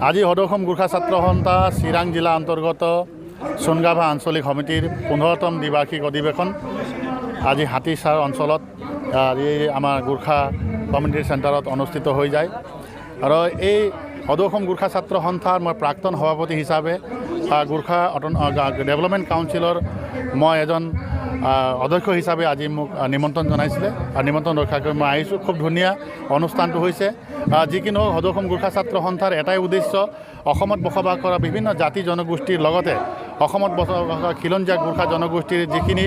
আজি সদৌ অসম গোৰ্খা ছাত্ৰ সন্থা চিৰাং জিলা অন্তৰ্গত সোণগাভা আঞ্চলিক সমিতিৰ 15তম দ্বিবাৰ্ষিক অধিৱেশন আজি হাতীচাৰ অঞ্চলত এই আমাৰ গোৰ্খা কমিউনিটি চেণ্টাৰত অনুষ্ঠিত হৈ যায়। আৰু এই সদৌ অসম গোৰ্খা ছাত্ৰ সন্থাৰ মই প্ৰাক্তন সভাপতি হিচাপে গোৰ্খা ডেভেলপমেণ্ট কাউন্সিলৰ মই এজন অধ্যক্ষ হিচাপে আজি মোক নিমন্ত্ৰণ জনাইছিলে আৰু নিমন্ত্ৰণ ৰক্ষা কৰি মই আহিছোঁ। খুব ধুনীয়া অনুষ্ঠানটো হৈছে। যিকিনো সদৌ অসম গোৰ্খা ছাত্ৰ সন্থাৰ এটাই উদ্দেশ্য, অসমত বসবাস কৰা বিভিন্ন জাতি জনগোষ্ঠীৰ লগতে অসমত বসবাস কৰা খিলঞ্জীয়া গোৰ্খা জনগোষ্ঠীৰ যিখিনি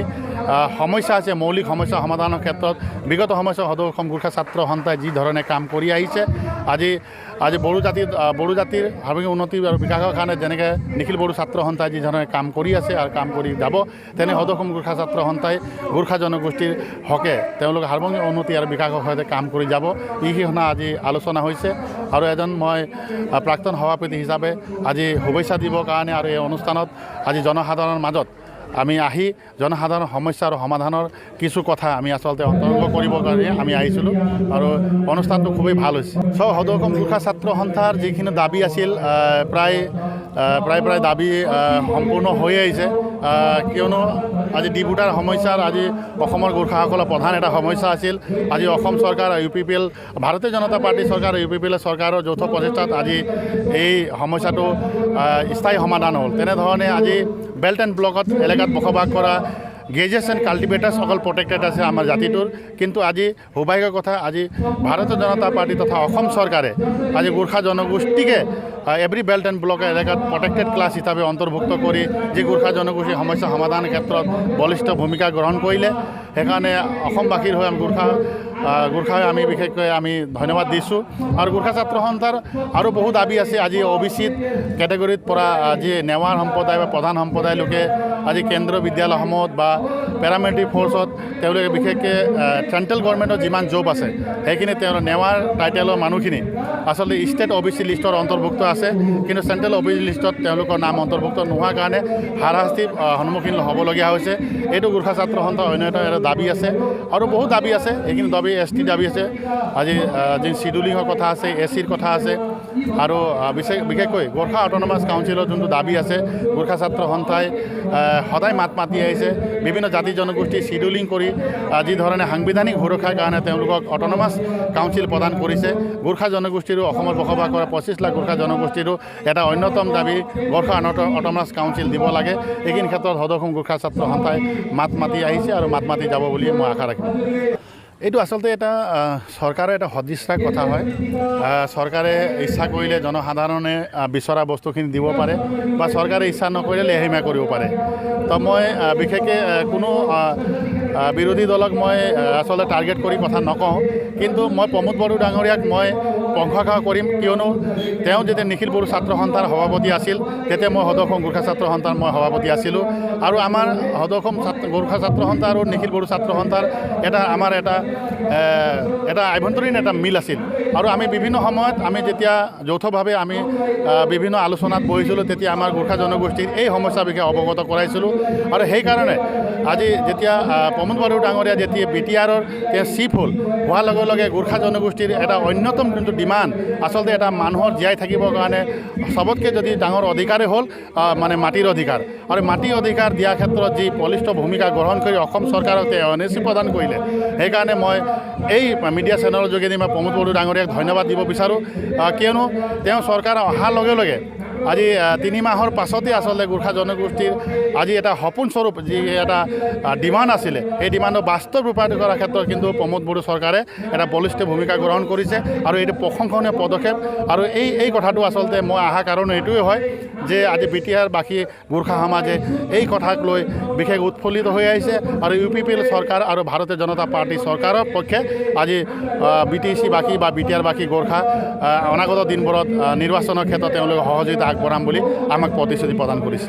সমস্যা আছে, মৌলিক সমস্যা সমাধানৰ ক্ষেত্ৰত বিগত সময়ছোৱাত সদৌ অসম গোৰ্খা ছাত্ৰ সন্থাই যি ধৰণে কাম কৰি আহিছে, আজি বড়ো জাতিৰ সাৰ্বিক উন্নতি আৰু বিকাশৰ কাৰণে যেনেকৈ নিখিল বড়ো ছাত্ৰ সন্থাই যি ধৰণে কাম কৰি আছে আৰু কাম কৰি যাব, তেনে সদৌ অসম গোৰ্খা ছাত্ৰ সন্থাই গোৰ্খা জনগোষ্ঠীৰ হকে তেওঁলোকে সাৰ্বজনীন উন্নতি আৰু বিকাশৰ সৈতে কাম কৰি যাব। এইখিনি আজি আলোচনা হৈছে আৰু এজন মই প্ৰাক্তন সভাপতি হিচাপে আজি শুভেচ্ছা দিবৰ কাৰণে আৰু এই অনুষ্ঠানত আজি জনসাধাৰণৰ মাজত আমি আহি জনসাধাৰণৰ সমস্যা আৰু সমাধানৰ কিছু কথা আমি আচলতে অন্তৰ্ভুক্ত কৰিবৰ কাৰণে আমি আহিছিলোঁ আৰু অনুষ্ঠানটো খুবেই ভাল হৈছে। সদৌ অসম গোৰ্খা ছাত্ৰ সন্থাৰ যিখিনি দাবী আছিল প্ৰায় দাবী সম্পূৰ্ণ হৈ আহিছে। কিয়নো আজি ডিপুটাৰ সমস্যাৰ আজি অসমৰ গোৰ্খাসকলৰ প্ৰধান এটা সমস্যা আছিল। আজি অসম চৰকাৰ আৰু UPPL ভাৰতীয় জনতা পাৰ্টি চৰকাৰ আৰু UPPL চৰকাৰৰ যৌথ প্ৰচেষ্টাত আজি এই সমস্যাটো স্থায়ী সমাধান হ'ল। তেনেধৰণে আজি বেল্ট এণ্ড ব্লকত এলেকাত বসবাস কৰা গ্ৰেজুৱেশ্যন কাল্টিভেটাৰ্ছ অকল প্ৰটেক্টেড আছে আমাৰ জাতিটোৰ, কিন্তু আজি সৌভাগ্যৰ কথা আজি ভাৰতীয় জনতা পাৰ্টি তথা অসম চৰকাৰে আজি গোৰ্খা জনগোষ্ঠীকে এভৰি বেল্ট এণ্ড ব্লক এলেকাত প্ৰটেক্টেড ক্লাছ হিচাপে অন্তৰ্ভুক্ত কৰি যি গোৰ্খা জনগোষ্ঠীৰ সমস্যা সমাধানৰ ক্ষেত্ৰত বলিষ্ঠ ভূমিকা গ্ৰহণ কৰিলে। সেইকাৰণে অসমবাসীৰ হৈ গোৰ্খাই আমি বিশেষকৈ আমি ধন্যবাদ দিছোঁ। আৰু গোৰ্খা ছাত্ৰ সন্থাৰ আৰু বহু দাবী আছে। আজি OBC কেটেগৰীত পৰা আজি নেৱাৰ সম্প্ৰদায় বা প্ৰধান সম্প্ৰদায় লোকে আজি কেন্দ্ৰীয় বিদ্যালয়সমূহত বা পেৰামিলিটাৰী ফ'ৰ্চত তেওঁলোকে বিশেষকৈ চেণ্ট্ৰেল গভৰ্ণমেণ্টৰ যিমান জব আছে সেইখিনি তেওঁলোকে নেৱাৰ টাইটেলৰ মানুহখিনি আচলতে ষ্টেট OBC লিষ্টৰ অন্তৰ্ভুক্ত আছে, কিন্তু চেণ্ট্ৰেল OBC লিষ্টত তেওঁলোকৰ নাম অন্তৰ্ভুক্ত নোহোৱাৰ কাৰণে হাৰাশাস্তিৰ সন্মুখীন হ'বলগীয়া হৈছে। এইটো গোৰ্খা ছাত্ৰ সন্থাৰ অন্যতম এটা দাবী আছে আৰু বহু দাবী আছে। এইখিনি দাবী ST দাবী আছে, আজি যি চিডুলিঙৰ কথা আছে, SCৰ কথা আছে আৰু বিশেষকৈ গোৰ্খা অট'নমাছ কাউন্সিলৰ যোনটো দাবী আছে গোৰ্খা ছাত্ৰ সন্থাই সদায় মাত মাতি আহিছে। বিভিন্ন জাতি জনগোষ্ঠী চিডুলিং কৰি যি ধৰণে সাংবিধানিক সুৰক্ষাৰ কাৰণে তেওঁলোকক অট'নমাছ কাউন্সিল প্ৰদান কৰিছে। গোৰ্খা জনগোষ্ঠীৰো অসমত বসবাস কৰা 25 লাখ গোৰ্খা জনগোষ্ঠীৰো এটা অন্যতম দাবী গোৰ্খা অট'নমাছ কাউন্সিল দিব লাগে। এইখিনি ক্ষেত্ৰত সদৌ অসম গোৰ্খা ছাত্ৰ সন্থাই মাত মাতি আহিছে আৰু মাত মাতি যাব বুলি মই আশা ৰাখিম। এইটো আচলতে এটা চৰকাৰৰ এটা সদিচ্ছাৰ কথা হয়। চৰকাৰে ইচ্ছা কৰিলে জনসাধাৰণে বিচৰা বস্তুখিনি দিব পাৰে বা চৰকাৰে ইচ্ছা নকৰিলে লেহেমীয়া কৰিব পাৰে। তো মই বিশেষকৈ কোনো বিৰোধী দলক মই আচলতে টাৰ্গেট কৰি কথা নকওঁ, কিন্তু মই প্ৰমোদ বড়ো ডাঙৰীয়াক মই প্ৰশংসা কৰিম। কিয়নো তেওঁ যেতিয়া নিখিল বড়ো ছাত্ৰ সন্থাৰ সভাপতি আছিল তেতিয়া মই সদৌ অসম গোৰ্খা ছাত্ৰ সন্থাৰ মই সভাপতি আছিলোঁ। আৰু আমাৰ সদৌ অসম গোৰ্খা ছাত্ৰ সন্থা আৰু নিখিল বড়ো ছাত্ৰ সন্থাৰ আমাৰ এটা আভ্যন্তৰীণ এটা মিল আছিল। আৰু আমি বিভিন্ন সময়ত আমি যেতিয়া যৌথভাৱে আমি বিভিন্ন আলোচনাত বহিছিলোঁ তেতিয়া আমাৰ গোৰ্খা জনগোষ্ঠীৰ এই সমস্যাৰ বিষয়ে অৱগত কৰাইছিলোঁ। আৰু সেইকাৰণে আজি যেতিয়া প্ৰমোদ বড়ো ডাঙৰীয়া যেতিয়া BTRৰ তেওঁ চিফ হোৱাৰ লগে লগে গোৰ্খা জনগোষ্ঠীৰ এটা অন্যতম যোনটো ডিমাণ্ড আচলতে এটা মানুহৰ জীয়াই থাকিবৰ কাৰণে চবতকৈ যদি ডাঙৰ অধিকাৰেই হ'ল মানে মাটিৰ অধিকাৰ। আৰু মাটিৰ অধিকাৰ দিয়াৰ ক্ষেত্ৰত যি বলিষ্ঠ ভূমিকা গ্ৰহণ কৰি অসম চৰকাৰক তেওঁ NSC প্ৰদান কৰিলে, সেইকাৰণে মই এই মিডিয়া চেনেলৰ যোগেদি মই প্ৰমোদ বড়ো ডাঙৰীয়াক ধন্যবাদ দিব বিচাৰোঁ। কিয়নো তেওঁ চৰকাৰ অহাৰ লগে লগে আজি 3 মাহৰ পাছতেই আচলতে গোৰ্খা জনগোষ্ঠীৰ আজি এটা সপোনস্বৰূপ যি এটা ডিমাণ্ড আছিলে সেই ডিমাণ্ডৰ বাস্তৱ ৰূপায়িত কৰাৰ ক্ষেত্ৰত কিন্তু প্ৰমোদ বড়ো চৰকাৰে এটা বলিষ্ঠ ভূমিকা গ্ৰহণ কৰিছে আৰু এইটো প্ৰশংসনীয় পদক্ষেপ আৰু এই কথাটো আচলতে মই অহা কাৰণ এইটোৱে হয় যে আজি বিটিআৰবাসী গোৰ্খা সমাজে এই কথাক লৈ বিশেষ উৎফুল্লিত হৈ আহিছে আৰু UPPL চৰকাৰ আৰু ভাৰতীয় জনতা পাৰ্টি চৰকাৰৰ পক্ষে আজি BTC-বাসী বা বিটিআৰবাসী গোৰ্খা অনাগত দিনবোৰত নিৰ্বাচনৰ ক্ষেত্ৰত তেওঁলোকে সহযোগিতা আগবঢ়াম বুলি আমাক প্ৰতিশ্ৰুতি প্ৰদান কৰিছে।